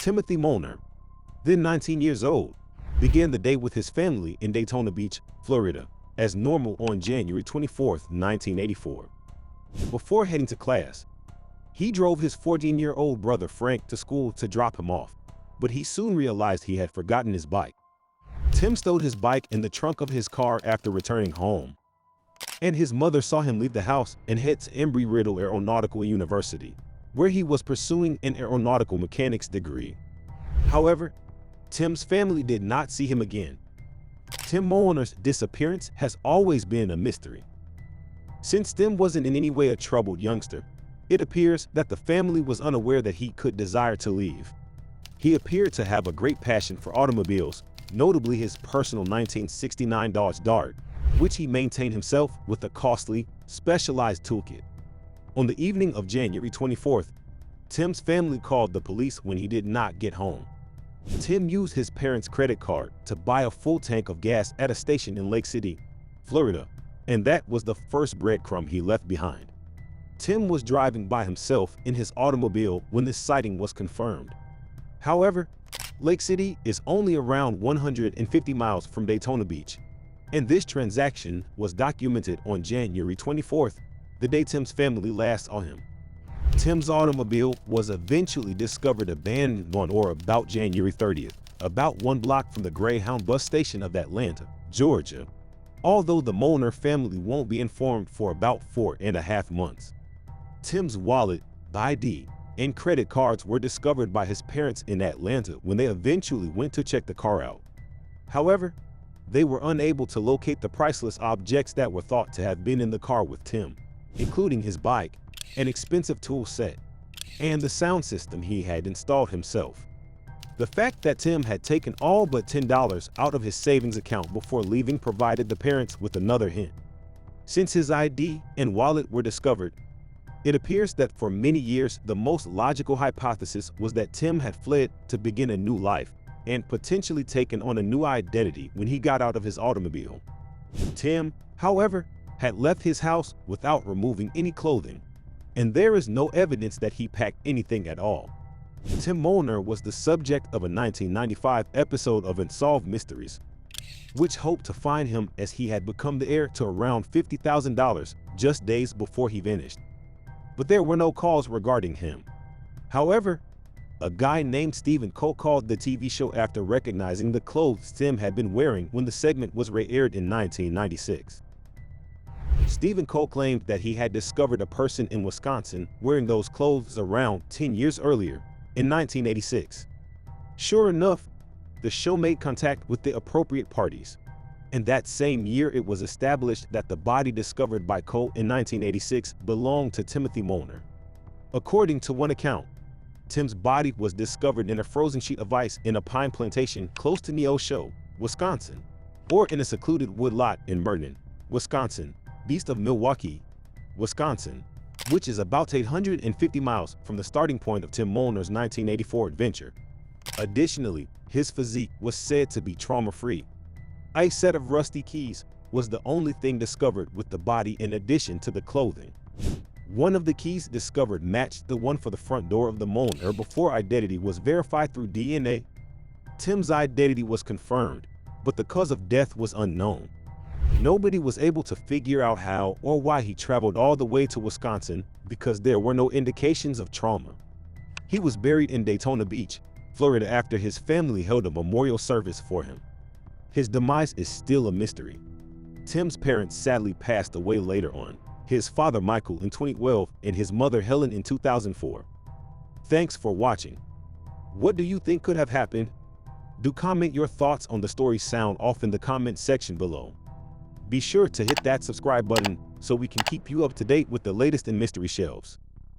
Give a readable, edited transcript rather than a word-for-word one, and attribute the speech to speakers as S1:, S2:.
S1: Timothy Molnar, then 19 years old, began the day with his family in Daytona Beach, Florida, as normal on January 24, 1984. Before heading to class, he drove his 14-year-old brother Frank to school to drop him off, but he soon realized he had forgotten his bike. Tim stowed his bike in the trunk of his car after returning home, and his mother saw him leave the house and head to Embry-Riddle Aeronautical University, where he was pursuing an aeronautical mechanics degree. However, Tim's family did not see him again. Tim Molnar's disappearance has always been a mystery. Since Tim wasn't in any way a troubled youngster, it appears that the family was unaware that he could desire to leave. He appeared to have a great passion for automobiles, notably his personal 1969 Dodge Dart, which he maintained himself with a costly, specialized toolkit. On the evening of January 24th, Tim's family called the police when he did not get home. Tim used his parents' credit card to buy a full tank of gas at a station in Lake City, Florida, and that was the first breadcrumb he left behind. Tim was driving by himself in his automobile when this sighting was confirmed. However, Lake City is only around 150 miles from Daytona Beach, and this transaction was documented on January 24th, the day Tim's family last saw him. Tim's automobile was eventually discovered abandoned on or about January 30th, about 1 block from the Greyhound bus station of Atlanta, Georgia, although the Molnar family won't be informed for about 4.5 months. Tim's wallet, ID, and credit cards were discovered by his parents in Atlanta when they eventually went to check the car out. However, they were unable to locate the priceless objects that were thought to have been in the car with Tim, including his bike, an expensive tool set, and the sound system he had installed himself. The fact that Tim had taken all but $10 out of his savings account before leaving provided the parents with another hint. Since his ID and wallet were discovered, it appears that for many years the most logical hypothesis was that Tim had fled to begin a new life and potentially taken on a new identity when he got out of his automobile. Tim, however, had left his house without removing any clothing, and there is no evidence that he packed anything at all. Tim Molnar was the subject of a 1995 episode of Unsolved Mysteries, which hoped to find him as he had become the heir to around $50,000 just days before he vanished. But there were no calls regarding him. However, a guy named Stephen Cole called the TV show after recognizing the clothes Tim had been wearing when the segment was re-aired in 1996. Stephen Cole claimed that he had discovered a person in Wisconsin wearing those clothes around 10 years earlier, in 1986. Sure enough, the show made contact with the appropriate parties, and that same year it was established that the body discovered by Cole in 1986 belonged to Timothy Molnar. According to one account, Tim's body was discovered in a frozen sheet of ice in a pine plantation close to Neosho, Wisconsin, or in a secluded woodlot in Merton, Wisconsin, east of Milwaukee, Wisconsin, which is about 850 miles from the starting point of Tim Molnar's 1984 adventure. Additionally, his physique was said to be trauma-free. A set of rusty keys was the only thing discovered with the body in addition to the clothing. One of the keys discovered matched the one for the front door of the Molnar before identity was verified through DNA. Tim's identity was confirmed, but the cause of death was unknown. Nobody was able to figure out how or why he traveled all the way to Wisconsin because there were no indications of trauma. He was buried in Daytona Beach, Florida after his family held a memorial service for him. His demise is still a mystery. Tim's parents sadly passed away later on, his father Michael in 2012 and his mother Helen in 2004. Thanks for watching. What do you think could have happened? Do comment your thoughts on the story sound off in the comment section below. Be sure to hit that subscribe button so we can keep you up to date with the latest in mystery shelves.